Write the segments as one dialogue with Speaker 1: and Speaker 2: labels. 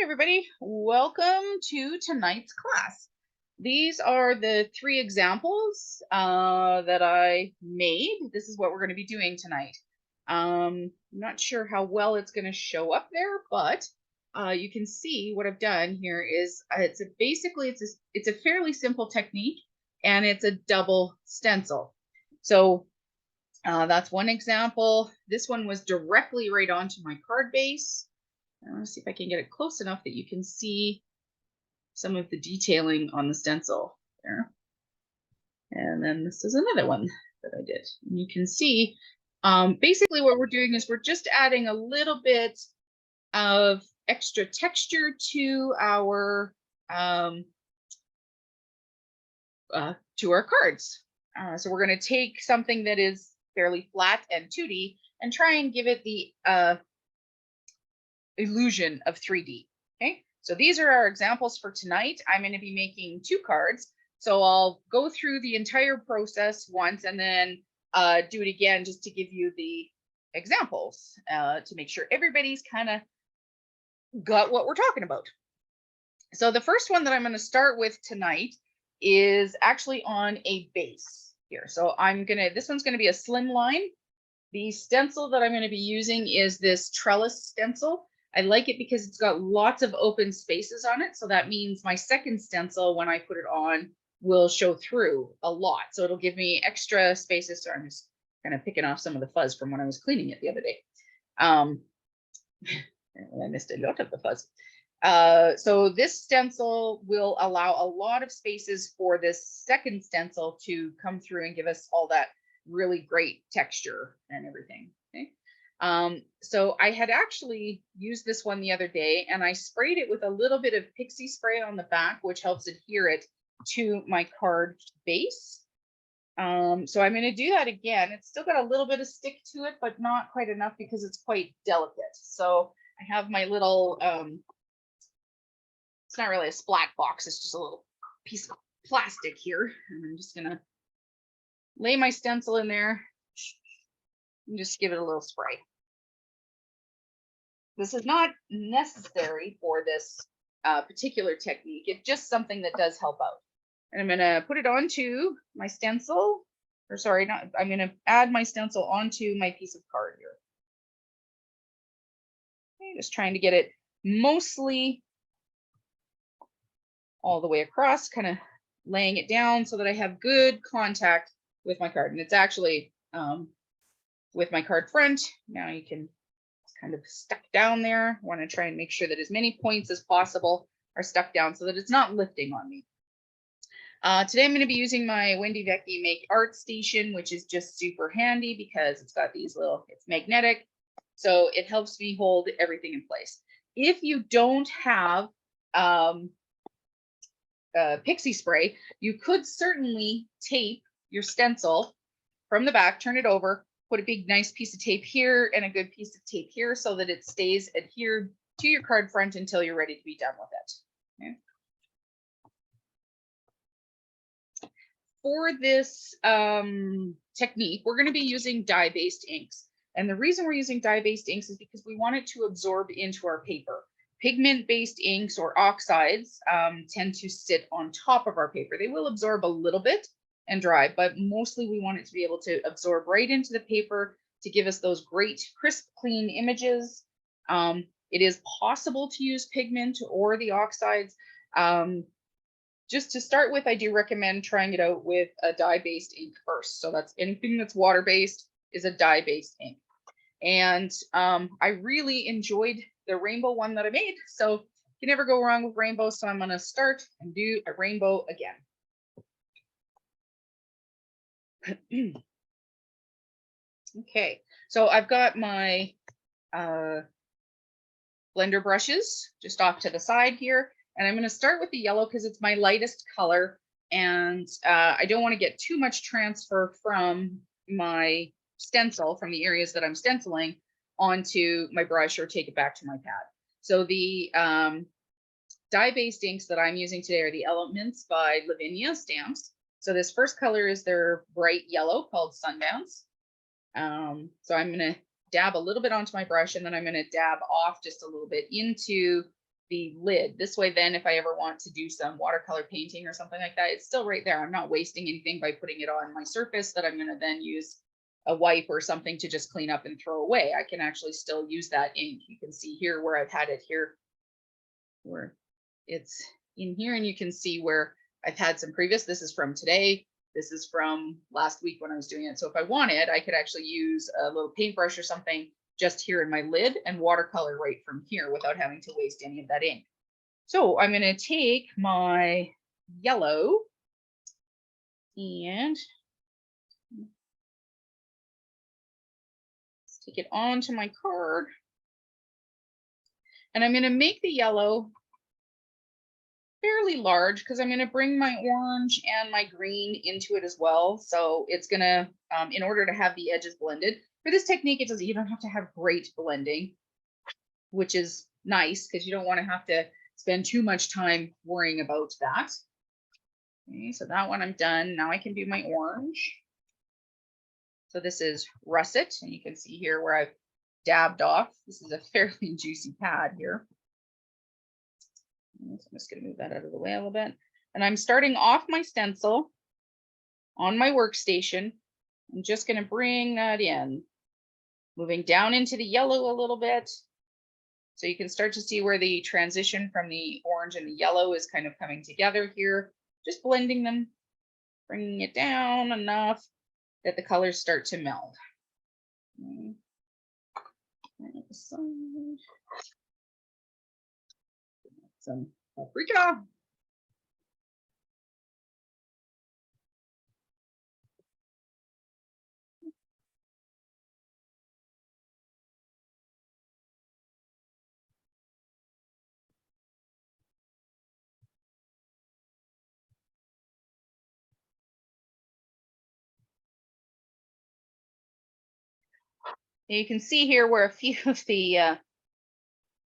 Speaker 1: Everybody, welcome to tonight's class. These are the three examples that I made. This is what we're going to be doing tonight. I'm not sure how well it's going to show up there, but you can see what I've done here is it's a fairly simple technique, and it's a double stencil. So that's one example. This one was directly right onto my card base. I want to see if I can get it close enough that you can see some of the detailing on the stencil there. And then this is another one that I did. And you can see basically what we're doing is we're just adding a little bit of extra texture to our cards. So we're going to take something that is fairly flat and 2D and try and give it the illusion of 3D. Okay, so these are our examples for tonight. I'm going to be making 2 cards. So I'll go through the entire process once and then do it again just to give you the examples to make sure everybody's kind of got what we're talking about. So the first one that I'm going to start with tonight is actually on a base here. So this one's going to be a slim line. The stencil that I'm going to be using is this trellis stencil. I like it because it's got lots of open spaces on it. So that means my second stencil, when I put it on, will show through a lot. So it'll give me extra spaces. So I'm just kind of picking off some of the fuzz from when I was cleaning it the other day. I missed a lot of the fuzz. So this stencil will allow a lot of spaces for this second stencil to come through and give us all that really great texture and everything. Okay. So I had actually used this one the other day, and I sprayed it with a little bit of pixie spray on the back, which helps adhere it to my card base. So I'm going to do that again. It's still got a little bit of stick to it, but not quite enough because it's quite delicate. So I have my little, it's not really a splat box. It's just a little piece of plastic here. And I'm just going to lay my stencil in there and just give it a little spray. This is not necessary for this particular technique. It's just something that does help out. And I'm going to put it onto my stencil, or sorry, I'm going to add my stencil onto my piece of card here. Okay, just trying to get it mostly all the way across, kind of laying it down so that I have good contact with my card. And it's actually with my card front. Now you can kind of stuck down there. I want to try and make sure that as many points as possible are stuck down so that it's not lifting on me. Today I'm going to be using my Wendy Vecchi Make Art Station, which is just super handy because it's got these it's magnetic. So it helps me hold everything in place. If you don't have pixie spray, you could certainly tape your stencil from the back, turn it over, put a big nice piece of tape here and a good piece of tape here so that it stays adhered to your card front until you're ready to be done with it. Okay. For this technique, we're going to be using dye-based inks. And the reason we're using dye-based inks is because we want it to absorb into our paper. Pigment-based inks or oxides tend to sit on top of our paper. They will absorb a little bit and dry, but mostly we want it to be able to absorb right into the paper to give us those great crisp, clean images. It is possible to use pigment or the oxides. Just to start with, I do recommend trying it out with a dye-based ink first. So that's anything that's water-based is a dye-based ink. And I really enjoyed the rainbow one that I made. So you can never go wrong with rainbow. So I'm going to start and do a rainbow again. Okay, so I've got my blender brushes just off to the side here, and I'm going to start with the yellow because it's my lightest color, and I don't want to get too much transfer from my stencil, from the areas that I'm stenciling, onto my brush or take it back to my pad. So the dye-based inks that I'm using today are the Elements by Lavinia stamps. So this first color is their bright yellow called Sundance. So I'm going to dab a little bit onto my brush, and then I'm going to dab off just a little bit into the lid. This way, then if I ever want to do some watercolor painting or something like that, it's still right there. I'm not wasting anything by putting it on my surface that I'm going to then use a wipe or something to just clean up and throw away. I can actually still use that ink. You can see here where I've had it here, where it's in here, and you can see where I've had some previous. This is from today. This is from last week when I was doing it. So if I wanted, I could actually use a little paintbrush or something just here in my lid and watercolor right from here without having to waste any of that ink. So I'm going to take my yellow and take it onto my card. And I'm going to make the yellow fairly large because I'm going to bring my orange and my green into it as well. So it's going to, in order to have the edges blended. For this technique, you don't have to have great blending, which is nice because you don't want to have to spend too much time worrying about that. Okay, so that one I'm done. Now I can do my orange. So this is russet, and you can see here where I've dabbed off. This is a fairly juicy pad here. So I'm just going to move that out of the way a little bit. And I'm starting off my stencil on my workstation. I'm just going to bring that in, moving down into the yellow a little bit. So you can start to see where the transition from the orange and the yellow is kind of coming together here. Just blending them, bringing it down enough that the colors start to meld. Some paprika. You can see here where a few of the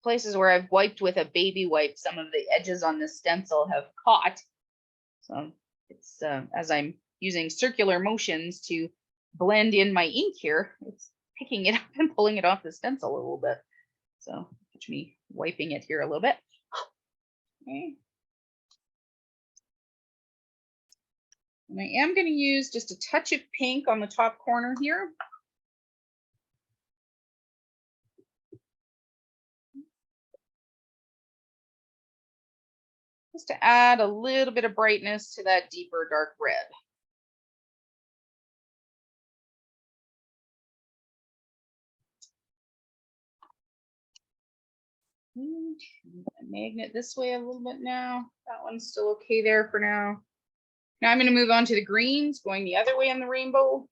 Speaker 1: places where I've wiped with a baby wipe, some of the edges on this stencil have caught. So it's as I'm using circular motions to blend in my ink here, it's picking it up and pulling it off the stencil a little bit. So catch me wiping it here a little bit. Okay. And I am going to use just a touch of pink on the top corner here. Just to add a little bit of brightness to that deeper dark red. Magnet this way a little bit now. That one's still okay there for now. Now I'm going to move on to the greens, going the other way on the rainbow.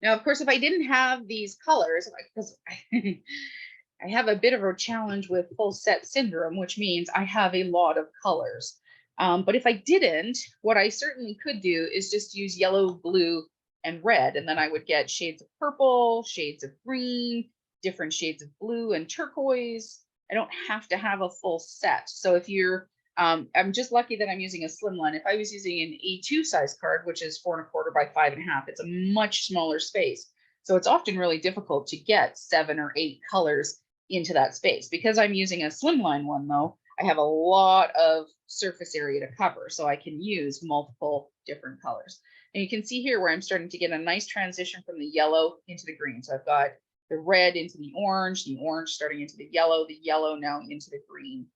Speaker 1: Now, of course, if I didn't have these colors, because I have a bit of a challenge with full set syndrome, which means I have a lot of colors. But if I didn't, what I certainly could do is just use yellow, blue, and red, and then I would get shades of purple, shades of green, different shades of blue and turquoise. I don't have to have a full set. So if you're, I'm just lucky that I'm using a slim line. If I was using an A2 size card, which is 4 1/4 by 5 1/2, it's a much smaller space. So it's often really difficult to get 7 or 8 colors into that space. Because I'm using a slimline one though, I have a lot of surface area to cover, so I can use multiple different colors. And you can see here where I'm starting to get a nice transition from the yellow into the green. So I've got the red into the orange starting into the yellow now into the green.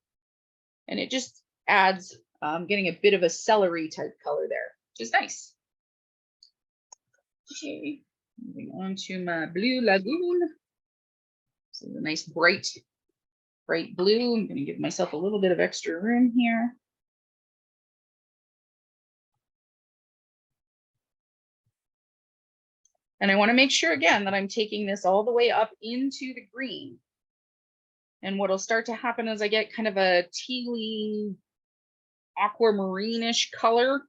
Speaker 1: And it just adds getting a bit of a celery type color there, which is nice. Okay, moving on to my blue lagoon. This is a nice bright blue. I'm going to give myself a little bit of extra room here. And I want to make sure again that I'm taking this all the way up into the green. And what'll start to happen is I get kind of a tealy, aquamarine-ish color.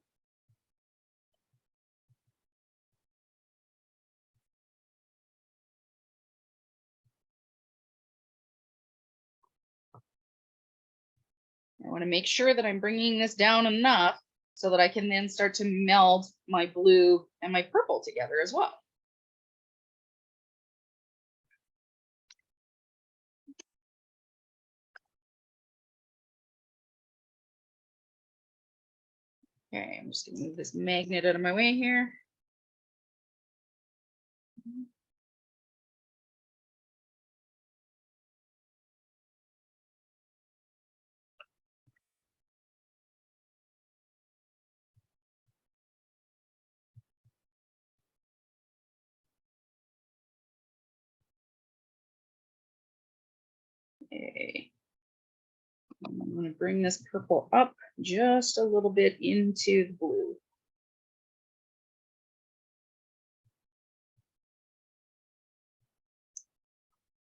Speaker 1: I want to make sure that I'm bringing this down enough so that I can then start to meld my blue and my purple together as well. Okay, I'm just gonna move this magnet out of my way here. Okay. I'm going to bring this purple up just a little bit into the blue.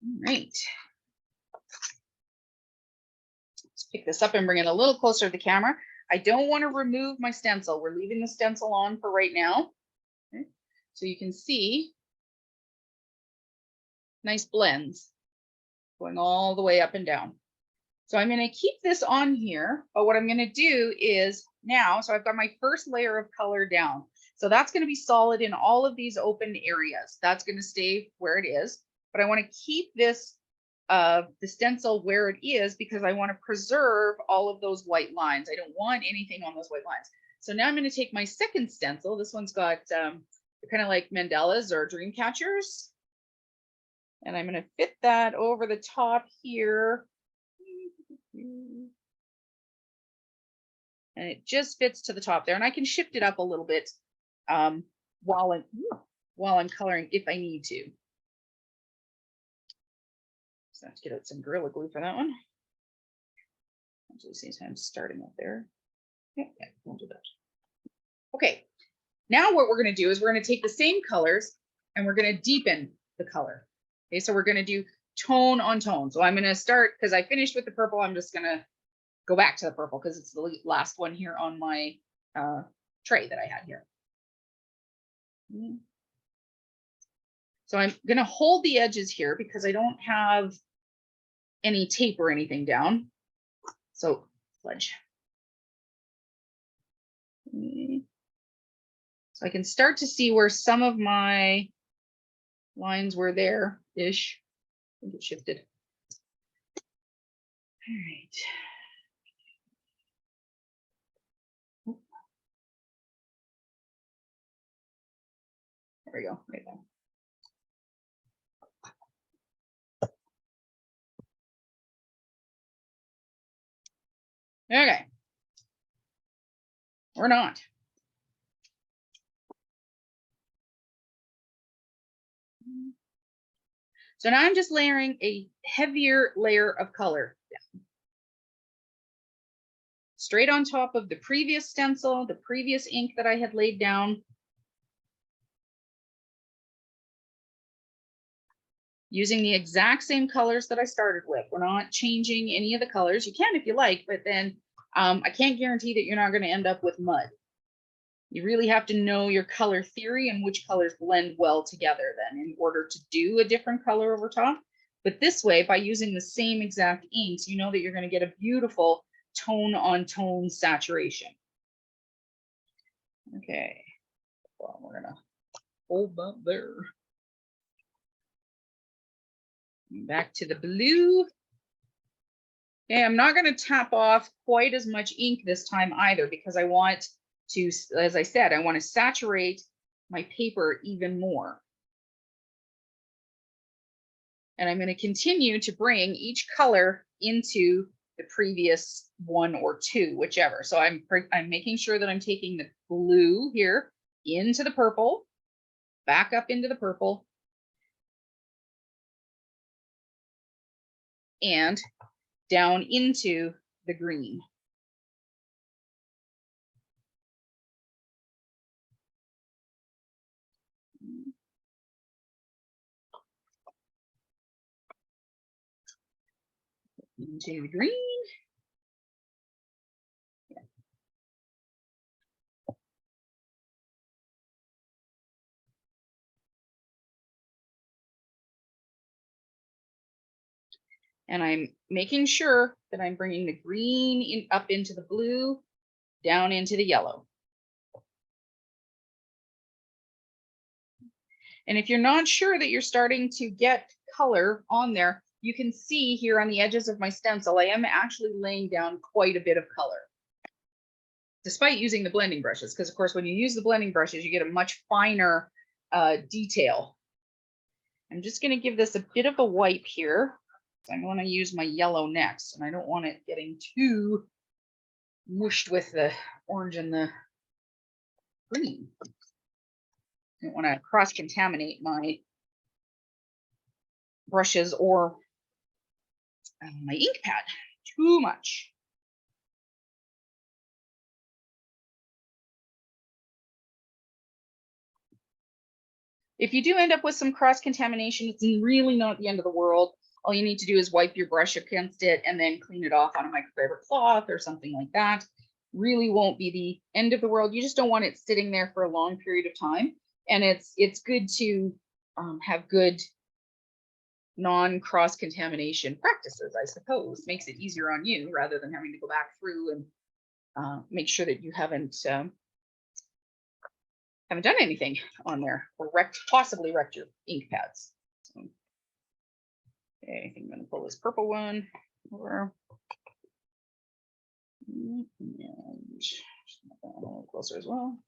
Speaker 1: All right. Let's pick this up and bring it a little closer to the camera. I don't want to remove my stencil. We're leaving the stencil on for right now. Okay. So you can see nice blends going all the way up and down. So I'm going to keep this on here, but what I'm going to do is now, so I've got my first layer of color down. So that's going to be solid in all of these open areas. That's going to stay where it is, but I want to keep this, the stencil where it is because I want to preserve all of those white lines. I don't want anything on those white lines. So now I'm going to take my second stencil. This one's got kind of like mandalas or dream catchers. And I'm going to fit that over the top here. And it just fits to the top there. And I can shift it up a little bit while I'm coloring if I need to. So I have to get out some Gorilla Glue for that one. Actually, at the same time, starting up there. Yeah, we'll do that. Okay, now what we're going to do is we're going to take the same colors and we're going to deepen the color. Okay, so we're going to do tone on tone. So I'm going to start, because I finished with the purple, I'm just going to go back to the purple because it's the last one here on my tray that I had here. So I'm going to hold the edges here because I don't have any tape or anything down. So ledge. So I can start to see where some of my lines were there-ish. I think it shifted. All right. There we go, right there. Okay. Or not. So now I'm just layering a heavier layer of color down. Straight on top of the previous stencil, the previous ink that I had laid down. Using the exact same colors that I started with. We're not changing any of the colors. You can if you like, but then I can't guarantee that you're not going to end up with mud. You really have to know your color theory and which colors blend well together then in order to do a different color over top. But this way, by using the same exact inks, you know that you're going to get a beautiful tone on tone saturation. Okay, well, we're going to hold that there. Back to the blue. Okay, I'm not going to tap off quite as much ink this time either because I want to, as I said, I want to saturate my paper even more. And I'm going to continue to bring each color into the previous one or two, whichever. So I'm making sure that I'm taking the blue here into the purple, back up into the purple, and down into the green. Into the green. And I'm making sure that I'm bringing the green up into the blue, down into the yellow. And if you're not sure that you're starting to get color on there, you can see here on the edges of my stencil, I am actually laying down quite a bit of color. despite using the blending brushes, because of course, when you use the blending brushes, you get a much finer detail. I'm just going to give this a bit of a wipe here. I'm going to use my yellow next, and I don't want it getting too mushed with the orange and the green. I don't want to cross-contaminate my brushes or my ink pad too much. If you do end up with some cross-contamination, it's really not the end of the world. All you need to do is wipe your brush against it and then clean it off on a microfiber cloth or something like that. Really won't be the end of the world. You just don't want it sitting there for a long period of time. And it's good to have good non-cross-contamination practices, I suppose. Makes it easier on you rather than having to go back through and make sure that you haven't done anything on there or possibly wrecked your ink pads. So, okay, I think I'm going to pull this purple one over. And a little closer as well.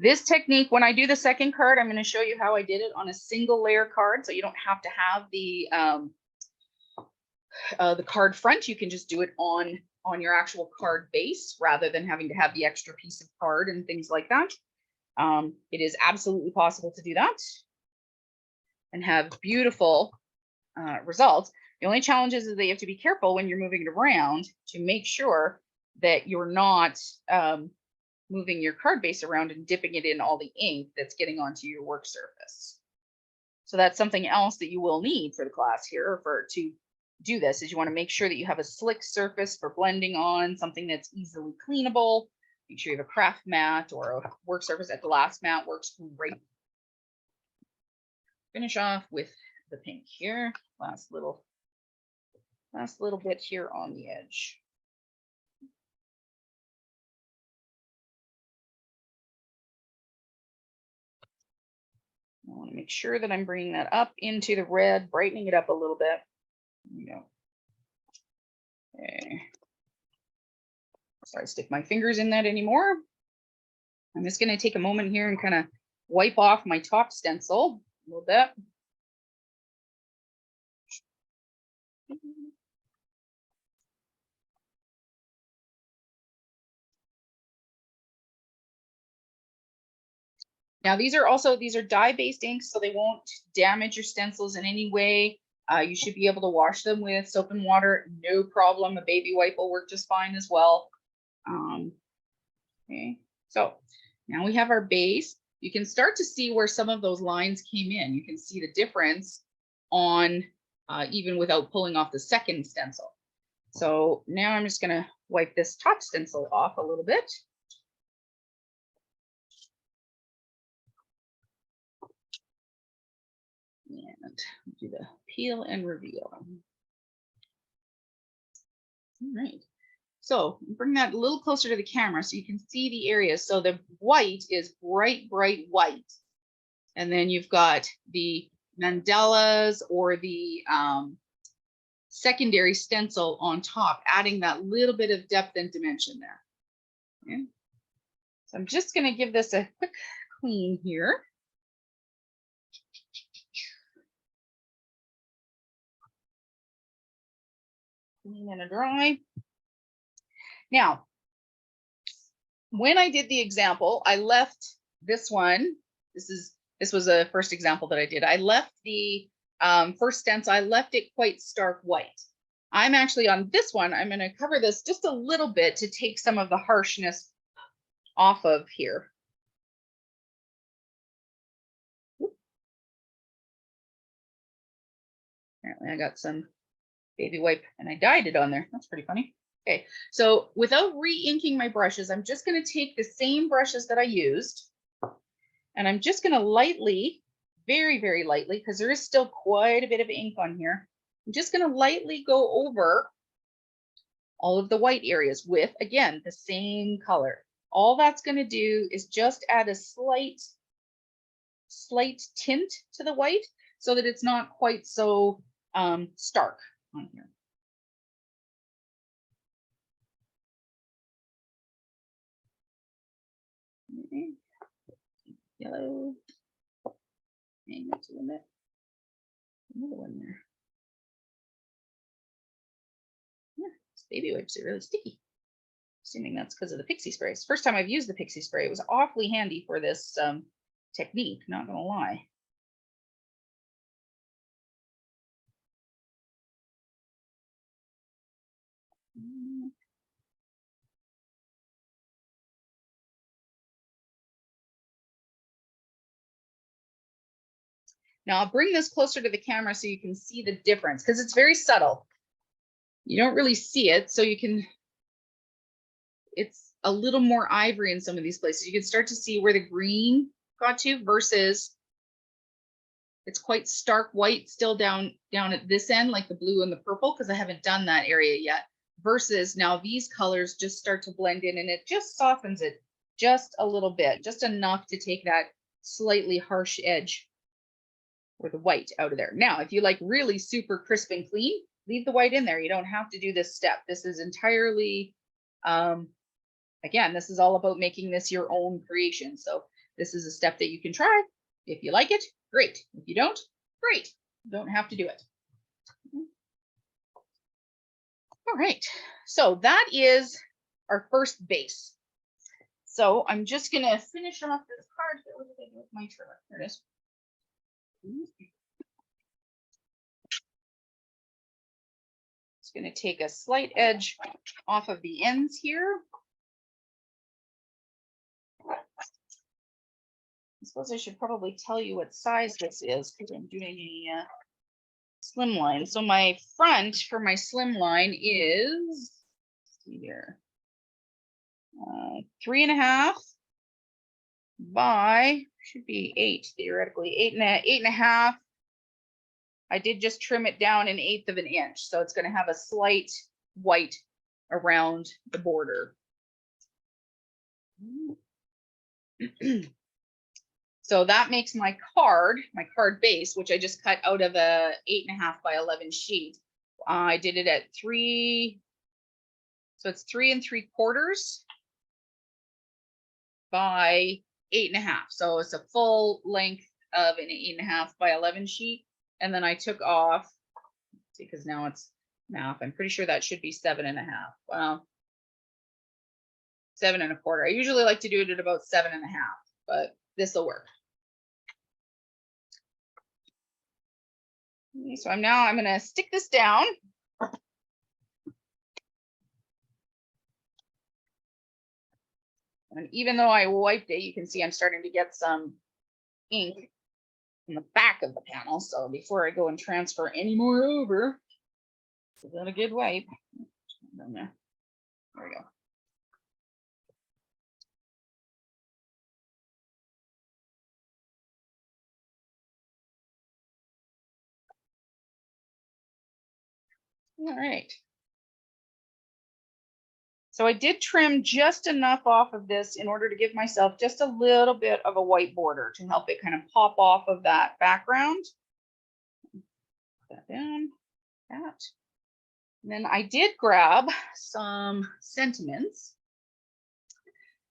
Speaker 1: This technique, when I do the second card, I'm going to show you how I did it on a single layer card. So you don't have to have the card front. You can just do it on your actual card base rather than having to have the extra piece of card and things like that. It is absolutely possible to do that and have beautiful results. The only challenge is that you have to be careful when you're moving it around to make sure that you're not moving your card base around and dipping it in all the ink that's getting onto your work surface. So that's something else that you will need for the class here to do this, is you want to make sure that you have a slick surface for blending on, something that's easily cleanable. Make sure you have a craft mat or a work surface. A glass mat works great. Finish off with the pink here. Last little bit here on the edge. I want to make sure that I'm bringing that up into the red, brightening it up a little bit. There we go. Okay. Sorry, stick my fingers in that anymore. I'm just going to take a moment here and kind of wipe off my top stencil a little bit. Now these are dye-based inks, so they won't damage your stencils in any way. You should be able to wash them with soap and water, no problem. A baby wipe will work just fine as well. Okay, so now we have our base. You can start to see where some of those lines came in. You can see the difference on even without pulling off the second stencil. So now I'm just going to wipe this top stencil off a little bit. And do the peel and reveal. All right. So bring that a little closer to the camera so you can see the areas. So the white is bright, bright white. And then you've got the mandalas or the secondary stencil on top, adding that little bit of depth and dimension there. Okay. So I'm just going to give this a quick clean here. Clean and a dry. Now, when I did the example, I left this one. This was a first example that I did. I left the first stencil. I left it quite stark white. I'm actually on this one. I'm going to cover this just a little bit to take some of the harshness off of here. Apparently, I got some baby wipe and I dyed it on there. That's pretty funny. Okay, so without re-inking my brushes, I'm just going to take the same brushes that I used, and I'm just going to lightly, very, very lightly, because there is still quite a bit of ink on here. I'm just going to lightly go over all of the white areas with, again, the same color. all that's going to do is just add a slight tint to the white so that it's not quite so stark on here. Okay. Yellow. Hang that to the net. Another one there. Yeah, this baby wipes are really sticky. Assuming that's because of the pixie spray. It's the first time I've used the pixie spray. It was awfully handy for this technique, not gonna lie. Now I'll bring this closer to the camera so you can see the difference because it's very subtle. You don't really see it, so you can, it's a little more ivory in some of these places. You can start to see where the green got to versus it's quite stark white still down at this end, like the blue and the purple, because I haven't done that area yet. Versus now these colors just start to blend in and it just softens it just a little bit, just enough to take that slightly harsh edge or the white out of there. Now, if you like really super crisp and clean, leave the white in there. You don't have to do this step. This is entirely, again, this is all about making this your own creation. So this is a step that you can try. If you like it, great. If you don't, great. You don't have to do it. All right, so that is our first base. So I'm just gonna finish off this card. What did I do with my trailer? There it is. It's gonna take a slight edge off of the ends here. I suppose I should probably tell you what size this is because I'm doing a slim line. So my front for my slim line is, let's see here, 3.5 by, should be 8 theoretically, 8.5. I did just trim it down 1/8 of an inch, so it's going to have a slight white around the border. So that makes my card base, which I just cut out of a 8.5 by 11 sheet. I did it at 3, so it's 3 3/4 by 8.5. So it's a full length of an 8.5 by 11 sheet. And then I took off, because now it's math. I'm pretty sure that should be 7.5. Well, 7 1/4. I usually like to do it at about 7.5, but this will work. Okay, so I'm going to stick this down. And even though I wiped it, you can see I'm starting to get some ink in the back of the panel. So before I go and transfer any more over, give that a good wipe. There we go. All right. So I did trim just enough off of this in order to give myself just a little bit of a white border to help it kind of pop off of that background. Put that down, that. And then I did grab some sentiments.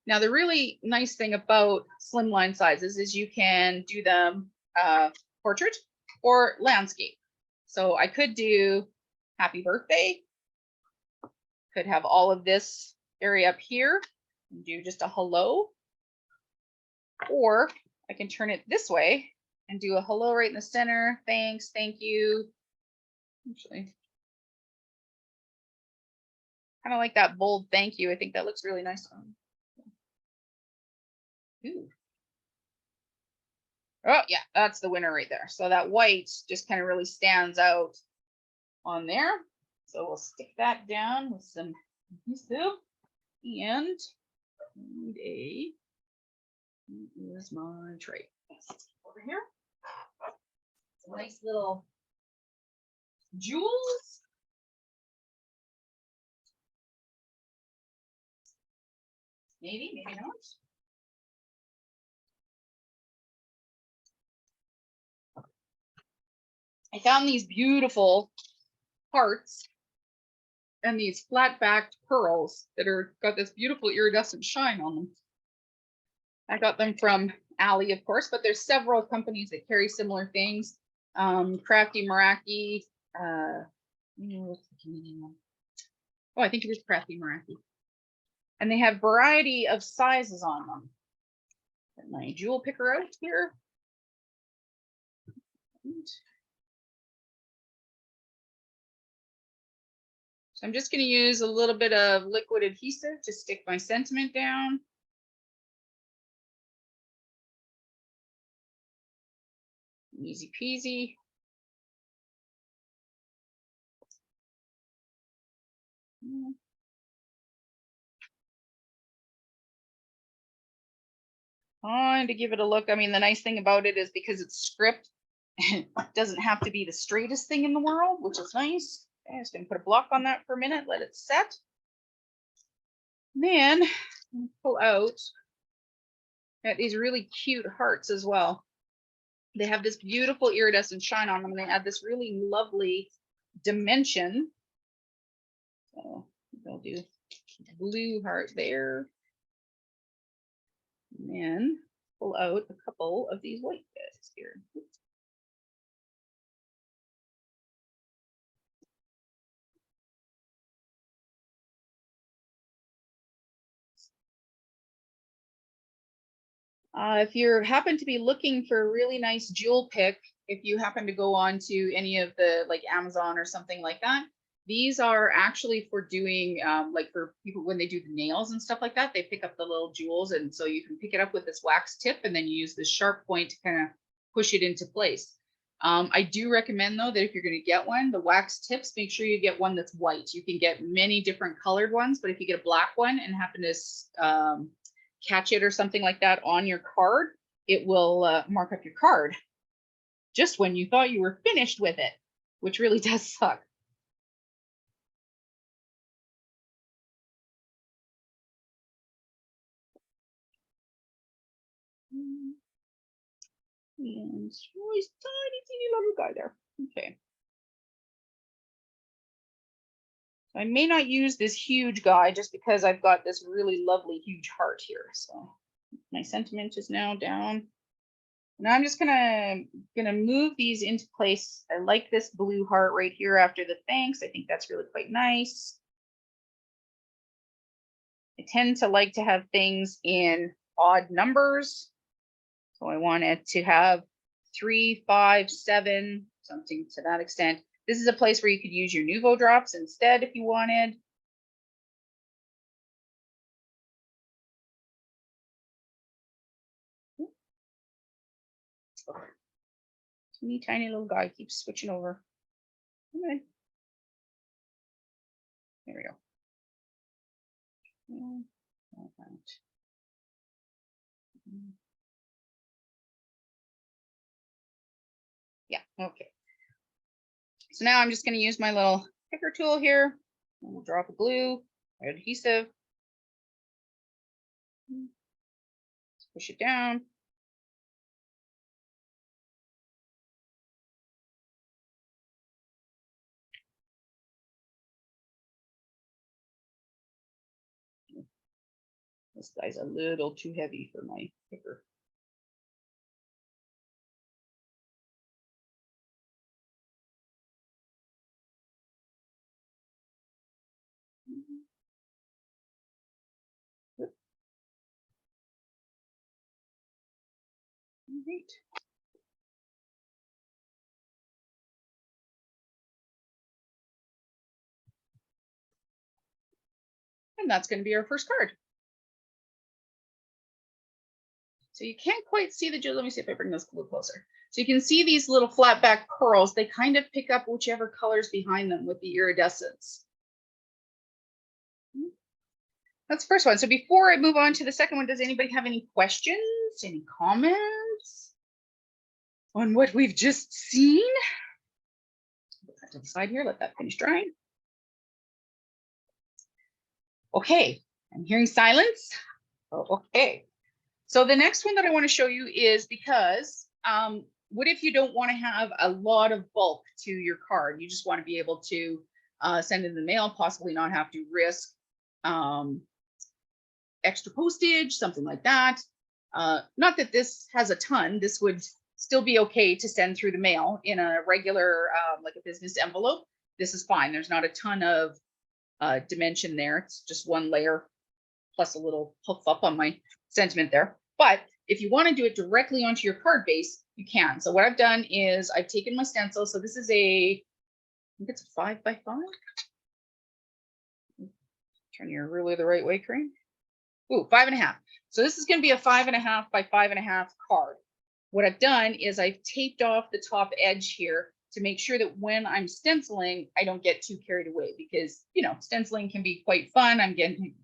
Speaker 1: Now, the really nice thing about slimline sizes is you can do them portrait or landscape. So I could do happy birthday, could have all of this area up here and do just a hello, or I can turn it this way and do a hello right in the center. Thanks, thank you. Actually, kind of like that bold thank you. I think that looks really nice on. Ooh. Oh yeah, that's the winner right there. So that white just kind of really stands out on there. So we'll stick that down with some adhesive, and here's my tray over here. Some nice little jewels. Maybe, maybe not. I found these beautiful hearts and these flat backed pearls that are got this beautiful iridescent shine on them. I got them from Ali, of course, but there's several companies that carry similar things. Crafty Meraki. What's the Canadian one? Oh, I think it is Crafty Meraki. And they have variety of sizes on them. Get my jewel picker out here. So I'm just going to use a little bit of liquid adhesive to stick my sentiment down. Easy peasy. Trying to give it a look. I mean, the nice thing about it is because it's script, it doesn't have to be the straightest thing in the world, which is nice. Okay, I'm just going to put a block on that for a minute, let it set. And then pull out. Got these really cute hearts as well. They have this beautiful iridescent shine on them, and they add this really lovely dimension. So they'll do blue heart there. And then pull out a couple of these white guys here. If you happen to be looking for a really nice jewel pick, if you happen to go on to any of the like Amazon or something like that, these are actually for doing like for people when they do the nails and stuff like that, they pick up the little jewels. And so you can pick it up with this wax tip and then you use this sharp point to kind of push it into place. I do recommend though that if you're going to get one, the wax tips, make sure you get one that's white. You can get many different colored ones, but if you get a black one and happen to catch it or something like that on your card, it will mark up your card just when you thought you were finished with it, which really does suck. And oh, tiny, teeny little guy there. Okay. I may not use this huge guy just because I've got this really lovely huge heart here. So my sentiment is now down. Now I'm just gonna move these into place. I like this blue heart right here after the thanks. I think that's really quite nice. I tend to like to have things in odd numbers. So I want it to have 3, 5, 7, something to that extent. This is a place where you could use your Nuvo drops instead if you wanted. Teeny tiny little guy keeps switching over. Okay. There we go. Yeah, okay. So now I'm just going to use my little picker tool here. We'll drop a glue, adhesive. Let's push it down. This guy's a little too heavy for my picker. Great. And that's going to be our first card. So you can't quite see the jewel. Let me see if I bring this a little closer. So you can see these little flat back pearls. They kind of pick up whichever colors behind them with the iridescence. That's the first one. So before I move on to the second one, does anybody have any questions, any comments on what we've just seen? Put that to the side here, let that finish drying. Okay, I'm hearing silence. Oh, okay. So the next one that I want to show you is because what if you don't want to have a lot of bulk to your card? You just want to be able to send in the mail, possibly not have to risk um, extra postage, something like that. Not that this has a ton. This would still be okay to send through the mail in a regular, like a business envelope. This is fine. There's not a ton of dimension there. It's just one layer plus a little puff up on my sentiment there. But if you want to do it directly onto your card base, you can. So what I've done is I've taken my stencil. So this is I think it's a 5x5. Turn your ruler the right way, Corinne. Ooh, 5.5. So this is going to be a 5.5 by 5.5 card. What I've done is I've taped off the top edge here to make sure that when I'm stenciling, I don't get too carried away because, you know, stenciling can be quite fun. I'm getting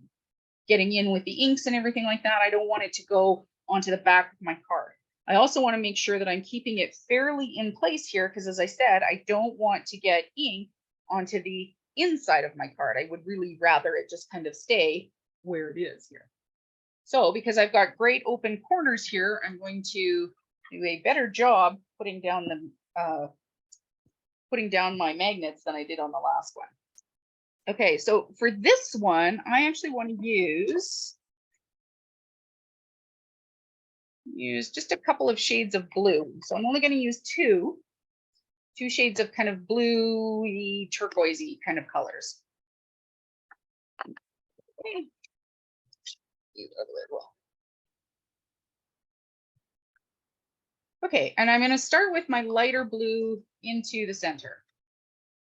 Speaker 1: in with the inks and everything like that. I don't want it to go onto the back of my card. I also want to make sure that I'm keeping it fairly in place here because, as I said, I don't want to get ink onto the inside of my card. I would really rather it just kind of stay where it is here. So because I've got great open corners here, I'm going to do a better job putting down my magnets than I did on the last one. Okay, so for this one, I actually want to use just a couple of shades of blue. So I'm only going to use two shades of kind of bluey, turquoisey kind of colors. Okay. Okay, and I'm going to start with my lighter blue into the center.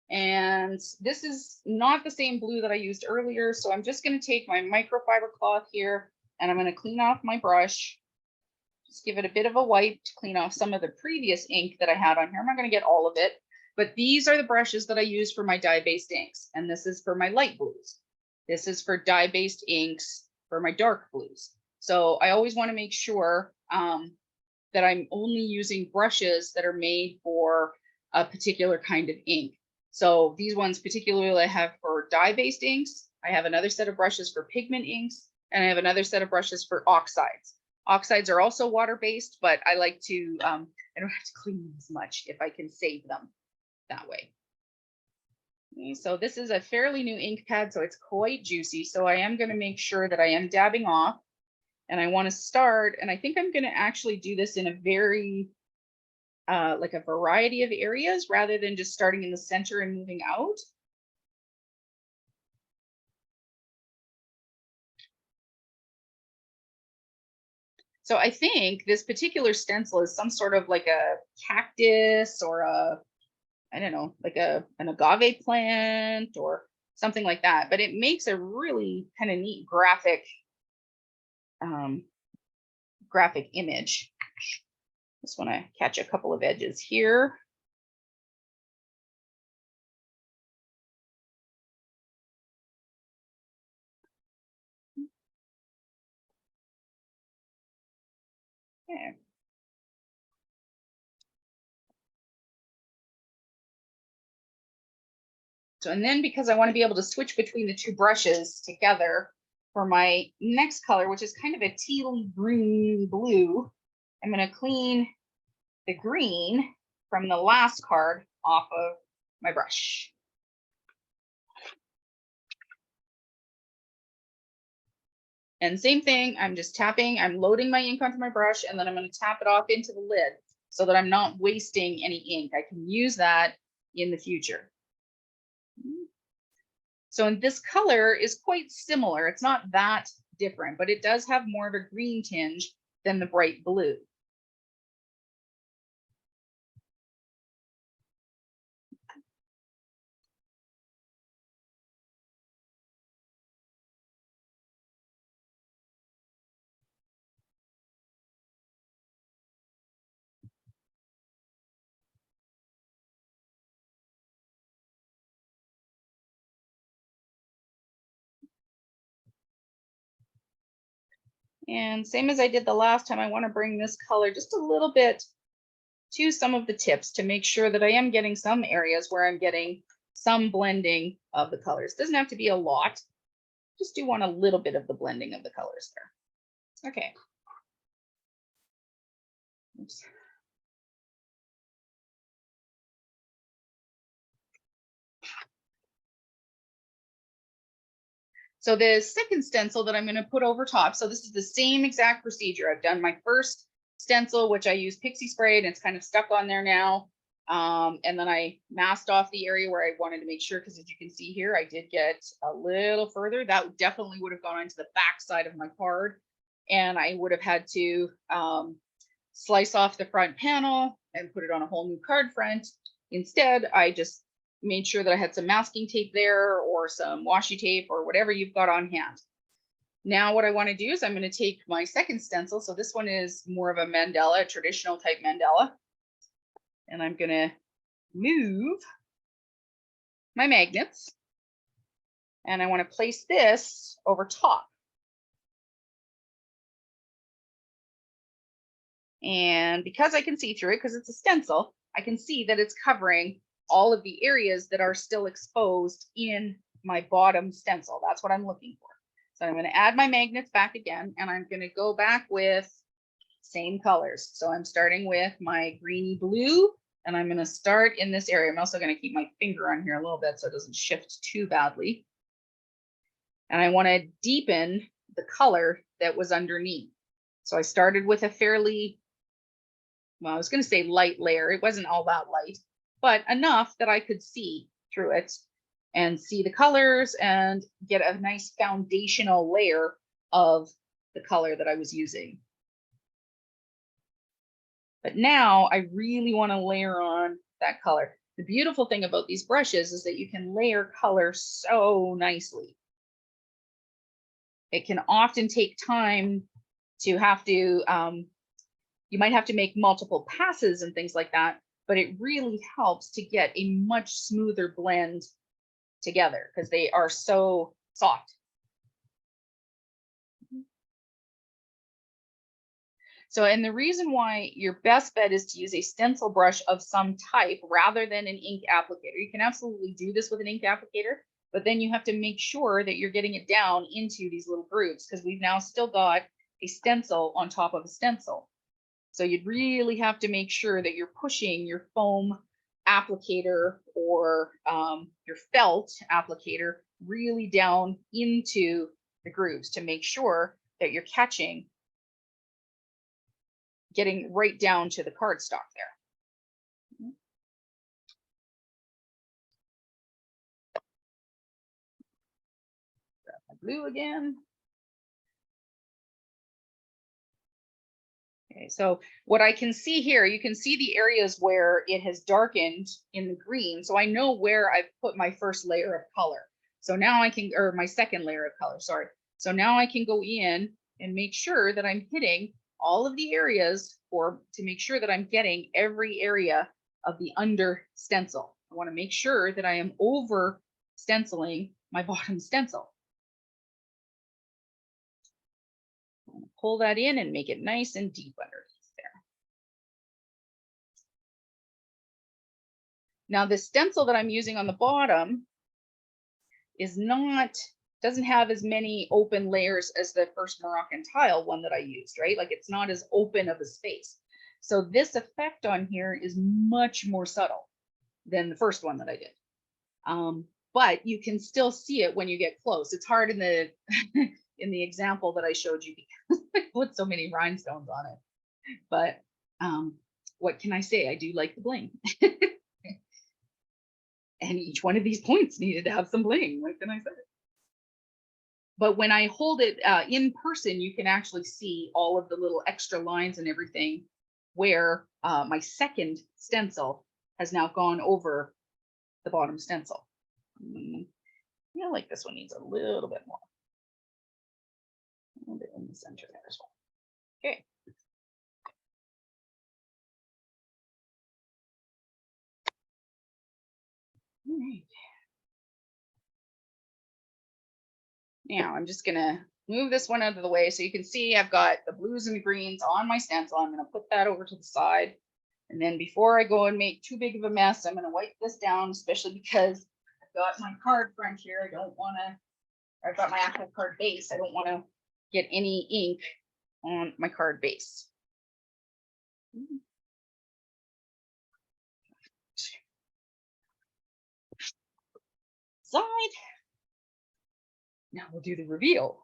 Speaker 1: And this is not the same blue that I used earlier. So I'm just going to take my microfiber cloth here and I'm going to clean off my brush. Just give it a bit of a wipe to clean off some of the previous ink that I had on here. I'm not going to get all of it, but these are the brushes that I use for my dye-based inks. And this is for my light blues. This is for dye-based inks for my dark blues. So I always want to make sure that I'm only using brushes that are made for a particular kind of ink. So these ones particularly I have for dye-based inks. I have another set of brushes for pigment inks, and I have another set of brushes for oxides. Oxides are also water-based, but I like to, I don't have to clean them as much if I can save them that way. Okay, so this is a fairly new ink pad, so it's quite juicy. So I am going to make sure that I am dabbing off. And I want to start, and I think I'm going to actually do this in a very, like a variety of areas rather than just starting in the center and moving out. So I think this particular stencil is some sort of like a cactus or I don't know, like an agave plant or something like that. But it makes a really kind of neat graphic image. Just want to catch a couple of edges here. Okay. So, and then because I want to be able to switch between the two brushes together for my next color, which is kind of a teal green blue, I'm going to clean the green from the last card off of my brush. And same thing, I'm just tapping, I'm loading my ink onto my brush, and then I'm going to tap it off into the lid so that I'm not wasting any ink. I can use that in the future. So this color is quite similar. It's not that different, but it does have more of a green tinge than the bright blue. And same as I did the last time, I want to bring this color just a little bit to some of the tips to make sure that I am getting some areas where I'm getting some blending of the colors. Doesn't have to be a lot. Just do want a little bit of the blending of the colors there. Okay. Oops. So the second stencil that I'm going to put over top, so this is the same exact procedure. I've done my first stencil, which I use pixie spray, and it's kind of stuck on there now. And then I masked off the area where I wanted to make sure, because as you can see here, I did get a little further. That definitely would have gone into the back side of my card. And I would have had to slice off the front panel and put it on a whole new card front. Instead, I just made sure that I had some masking tape there or some washi tape or whatever you've got on hand. Now what I want to do is I'm going to take my second stencil. So this one is more of a mandala, a traditional type mandala. And I'm going to move my magnets. And I want to place this over top. And because I can see through it, because it's a stencil, I can see that it's covering all of the areas that are still exposed in my bottom stencil. That's what I'm looking for. So I'm going to add my magnets back again, and I'm going to go back with same colors. So I'm starting with my greeny blue, and I'm going to start in this area. I'm also going to keep my finger on here a little bit so it doesn't shift too badly. And I want to deepen the color that was underneath. So I started with a fairly, well, I was going to say light layer. It wasn't all that light, but enough that I could see through it and see the colors and get a nice foundational layer of the color that I was using. But now I really want to layer on that color. The beautiful thing about these brushes is that you can layer color so nicely. It can often take time to have to, you might have to make multiple passes and things like that, but it really helps to get a much smoother blend together because they are so soft. So, and the reason why your best bet is to use a stencil brush of some type rather than an ink applicator. You can absolutely do this with an ink applicator, but then you have to make sure that you're getting it down into these little grooves because we've now still got a stencil on top of a stencil. So you'd really have to make sure that you're pushing your foam applicator or your felt applicator really down into the grooves to make sure that you're catching, getting right down to the cardstock there. Grab my glue again. Okay, so what I can see here, you can see the areas where it has darkened in the green. So I know where I've put my first layer of color. So now I can, or my second layer of color, sorry. So now I can go in and make sure that I'm hitting all of the areas, or to make sure that I'm getting every area of the under stencil. I want to make sure that I am over stenciling my bottom stencil. Pull that in and make it nice and deep underneath there. Now the stencil that I'm using on the bottom is doesn't have as many open layers as the first Moroccan tile one that I used, right? Like it's not as open of a space. So this effect on here is much more subtle than the first one that I did. But you can still see it when you get close. It's hard in the in the example that I showed you because I put so many rhinestones on it. But what can I say? I do like the bling. And each one of these points needed to have some bling. What can I say? But when I hold it in person, you can actually see all of the little extra lines and everything where my second stencil has now gone over the bottom stencil. I feel like this one needs a little bit more. A little bit in the center there as well. Okay. All right. Now I'm just gonna move this one out of the way so you can see I've got the blues and the greens on my stencil. I'm gonna put that over to the side. And then before I go and make too big of a mess, I'm gonna wipe this down, especially because I've got my card front here. I don't wanna, I've got my active card base. I don't wanna get any ink on my card base. Side. Now we'll do the reveal.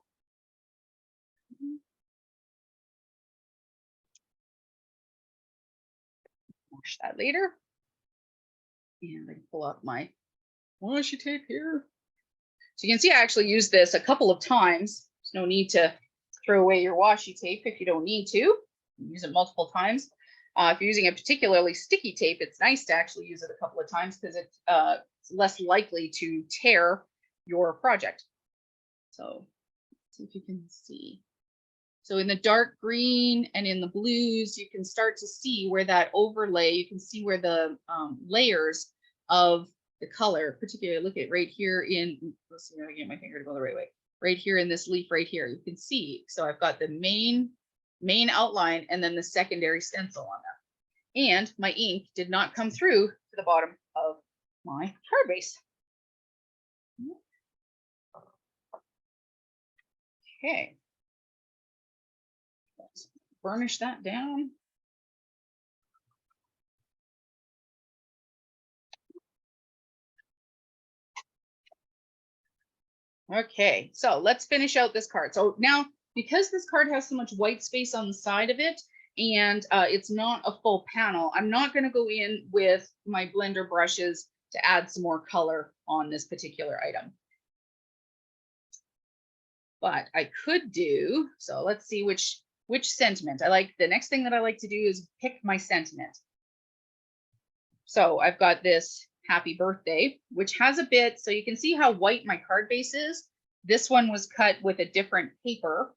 Speaker 1: Wash that later. And I can pull up my washi tape here. So you can see I actually used this a couple of times. There's no need to throw away your washi tape if you don't need to. Use it multiple times. If you're using a particularly sticky tape, it's nice to actually use it a couple of times because it's less likely to tear your project. So let's see if you can see. So in the dark green and in the blues, you can start to see where that overlay, you can see where the layers of the color, particularly look at right here in, let's see if I can get my finger to go the right way, right here in this leaf right here, you can see. So I've got the main outline and then the secondary stencil on there. And my ink did not come through to the bottom of my card base. Okay. Let's burnish that down. Okay, so let's finish out this card. So now, because this card has so much white space on the side of it, and it's not a full panel, I'm not going to go in with my blender brushes to add some more color on this particular item. But I could do, so let's see which sentiment. The next thing that I like to do is pick my sentiment. So I've got this happy birthday, which has a bit, so you can see how white my card base is. This one was cut with a different paper.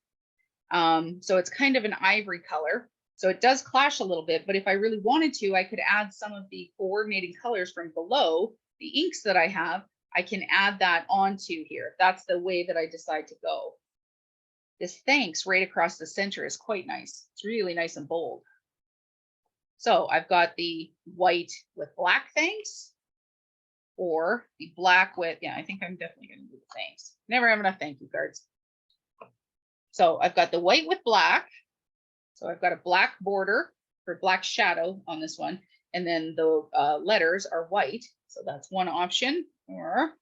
Speaker 1: So it's kind of an ivory color. So it does clash a little bit, but if I really wanted to, I could add some of the coordinating colors from below the inks that I have. I can add that onto here. That's the way that I decide to go. This thanks right across the center is quite nice. It's really nice and bold. So I've got the white with black thanks, or the black with, yeah, I think I'm definitely going to do the thanks. Never have enough thank you cards. So I've got the white with black. So I've got a black border or black shadow on this one. And then the letters are white. So that's one option. Or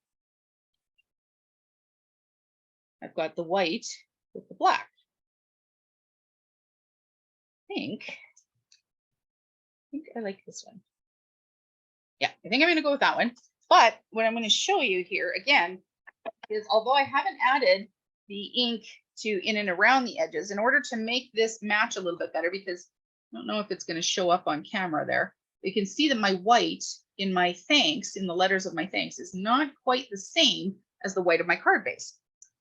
Speaker 1: I've got the white with the black. I think I like this one. Yeah, I think I'm going to go with that one. But what I'm going to show you here again is, although I haven't added the ink to in and around the edges, in order to make this match a little bit better, because I don't know if it's going to show up on camera there, you can see that my white in my thanks, in the letters of my thanks, is not quite the same as the white of my card base.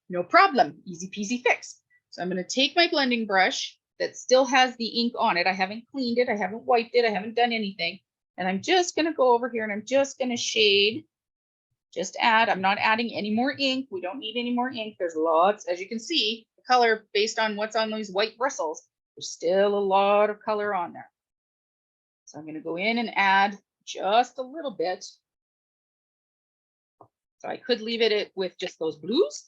Speaker 1: No problem, easy peasy fix. So I'm going to take my blending brush that still has the ink on it. I haven't cleaned it, I haven't wiped it, I haven't done anything. And I'm just going to go over here and I'm just going to shade, just add, I'm not adding any more ink. We don't need any more ink. There's lots, as you can see, the color based on what's on these white bristles. There's still a lot of color on there. So I'm going to go in and add just a little bit. So I could leave it with just those blues,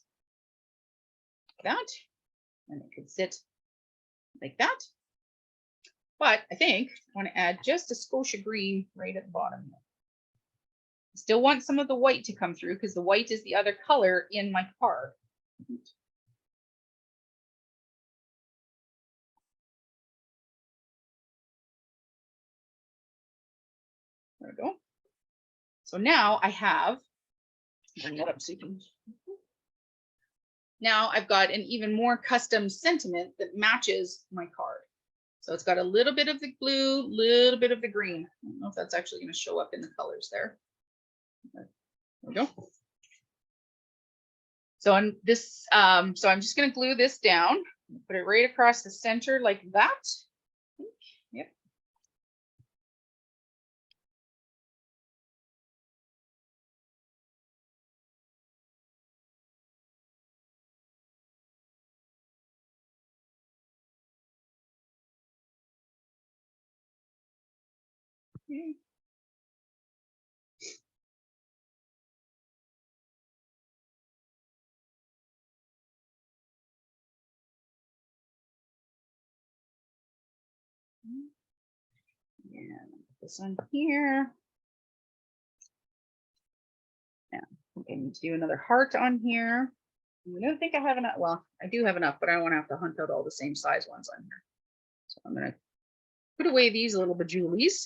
Speaker 1: like that, and it could sit like that. But I think I want to add just a skosh of green right at the bottom. Still want some of the white to come through because the white is the other color in my card. There we go. So now I have, bring that up so you can. Now I've got an even more custom sentiment that matches my card. So it's got a little bit of the blue, little bit of the green. I don't know if that's actually going to show up in the colors there. There we go. So on this, so I'm just going to glue this down, put it right across the center like that. Yep. Okay. Yeah, put this on here. Yeah, I need to do another heart on here. I don't think I have enough. Well, I do have enough, but I don't want to have to hunt out all the same size ones on here. So I'm going to put away these little bejulies.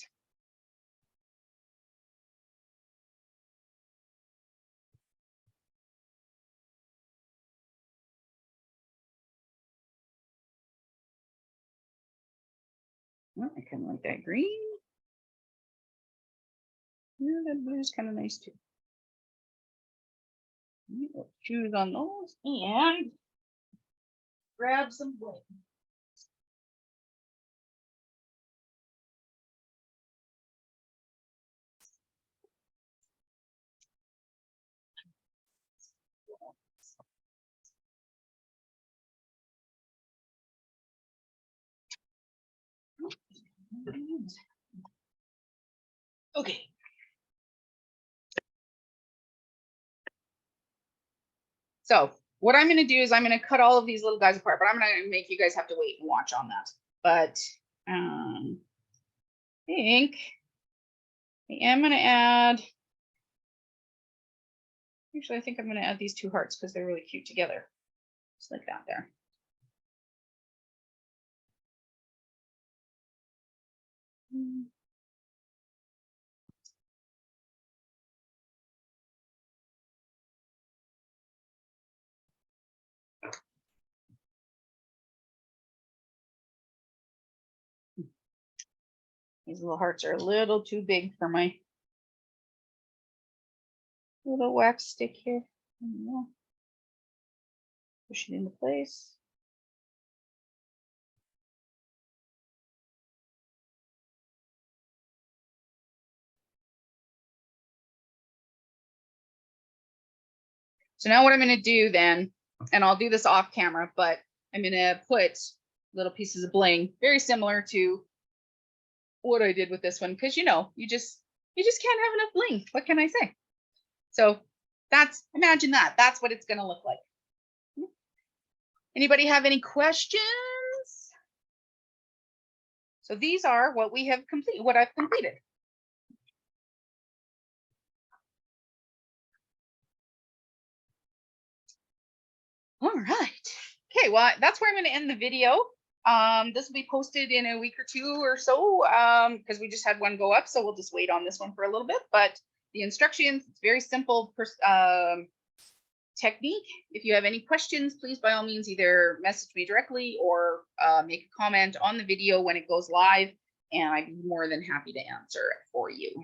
Speaker 1: Oh, I kind of like that green. Yeah, that blue is kind of nice too. We'll choose on those and grab some bling. Okay. So what I'm going to do is I'm going to cut all of these little guys apart, but I'm going to make you guys have to wait and watch on that. But I think I am going to add, actually, I think I'm going to add these two hearts because they're really cute together. Just like that there. These little hearts are a little too big for my little wax stick here. Push it into place. So now what I'm going to do then, and I'll do this off camera, but I'm going to put little pieces of bling, very similar to what I did with this one, because you just can't have enough bling. What can I say? So imagine that. That's what it's going to look like. Anybody have any questions? So these are what we have completed, what I've completed. All right. Okay, well, that's where I'm going to end the video. This will be posted in a week or two or so, because we just had one go up, so we'll just wait on this one for a little bit. But the instructions, it's very simple technique. If you have any questions, please by all means either message me directly or make a comment on the video when it goes live, and I'd be more than happy to answer it for you.